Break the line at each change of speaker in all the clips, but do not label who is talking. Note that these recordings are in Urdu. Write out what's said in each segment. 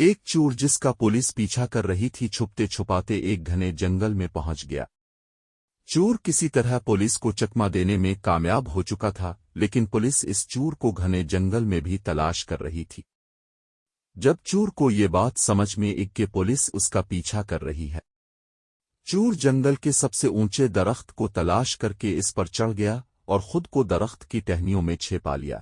ایک چور جس کا پولیس پیچھا کر رہی تھی چھپتے چھپاتے ایک گھنے جنگل میں پہنچ گیا۔ چور کسی طرح پولیس کو چکما دینے میں کامیاب ہو چکا تھا، لیکن پولیس اس چور کو گھنے جنگل میں بھی تلاش کر رہی تھی۔ جب چور کو یہ بات سمجھ میں آئی کہ پولیس اس کا پیچھا کر رہی ہے، چور جنگل کے سب سے اونچے درخت کو تلاش کر کے اس پر چڑھ گیا اور خود کو درخت کی ٹہنیوں میں چھپا لیا۔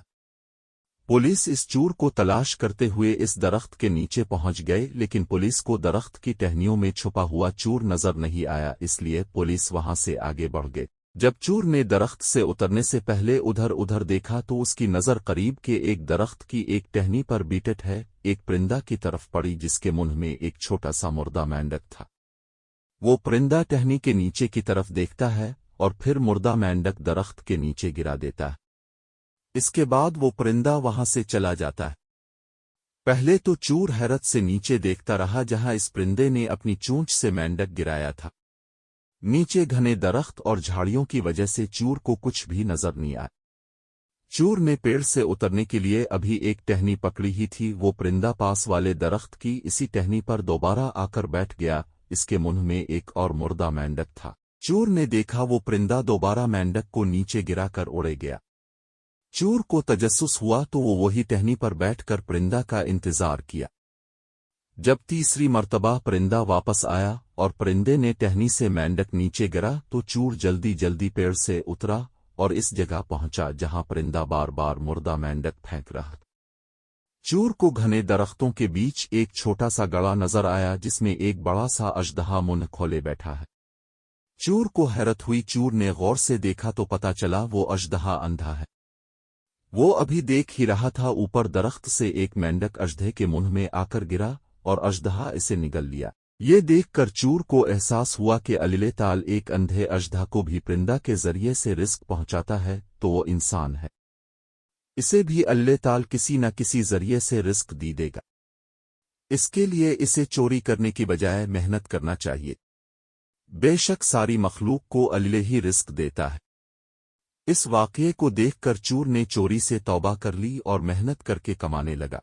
پولیس اس چور کو تلاش کرتے ہوئے اس درخت کے نیچے پہنچ گئے، لیکن پولیس کو درخت کی ٹہنیوں میں چھپا ہوا چور نظر نہیں آیا، اس لیے پولیس وہاں سے آگے بڑھ گئے۔ جب چور نے درخت سے اترنے سے پہلے ادھر دیکھا تو اس کی نظر قریب کے ایک درخت کی ایک ٹہنی پر بیٹھے ہے ایک پرندہ کی طرف پڑی، جس کے منہ میں ایک چھوٹا سا مردہ مینڈک تھا۔ وہ پرندہ ٹہنی کے نیچے کی طرف دیکھتا ہے اور پھر مردہ مینڈک درخت کے نیچے گرا دیتا ہے۔ اس کے بعد وہ پرندہ وہاں سے چلا جاتا ہے۔ پہلے تو چور حیرت سے نیچے دیکھتا رہا جہاں اس پرندے نے اپنی چونچ سے مینڈک گرایا تھا۔ نیچے گھنے درخت اور جھاڑیوں کی وجہ سے چور کو کچھ بھی نظر نہیں آیا۔ چور نے پیڑ سے اترنے کے لیے ابھی ایک ٹہنی پکڑی ہی تھی، وہ پرندہ پاس والے درخت کی اسی ٹہنی پر دوبارہ آ کر بیٹھ گیا، اس کے منہ میں ایک اور مردہ مینڈک تھا۔ چور نے دیکھا وہ پرندہ دوبارہ مینڈک کو نیچے گرا کر اڑے گیا۔ چور کو تجسس ہوا تو وہ وہی ٹہنی پر بیٹھ کر پرندہ کا انتظار کیا۔ جب تیسری مرتبہ پرندہ واپس آیا اور پرندے نے ٹہنی سے مینڈک نیچے گرا تو چور جلدی پیڑ سے اترا اور اس جگہ پہنچا جہاں پرندہ بار بار مردہ مینڈک پھینک رہا تھا۔ چور کو گھنے درختوں کے بیچ ایک چھوٹا سا گڑھا نظر آیا جس میں ایک بڑا سا اژدہا منہ کھولے بیٹھا ہے۔ چور کو حیرت ہوئی، چور نے غور سے دیکھا تو پتا چلا وہ اژدہا اندھا ہے۔ وہ ابھی دیکھ ہی رہا تھا اوپر درخت سے ایک مینڈک اژدہے کے منہ میں آ کر گرا اور اژدہا اسے نگل لیا۔ یہ دیکھ کر چور کو احساس ہوا کہ اللہ تعالی ایک اندھے اژدہا کو بھی پرندہ کے ذریعے سے رزق پہنچاتا ہے تو وہ انسان ہے، اسے بھی اللہ تعالی کسی نہ کسی ذریعے سے رزق دی دے گا۔ اس کے لیے اسے چوری کرنے کی بجائے محنت کرنا چاہیے۔ بے شک ساری مخلوق کو اللہ ہی رزق دیتا ہے۔ اس واقعے کو دیکھ کر چور نے چوری سے توبہ کر لی اور محنت کر کے کمانے لگا۔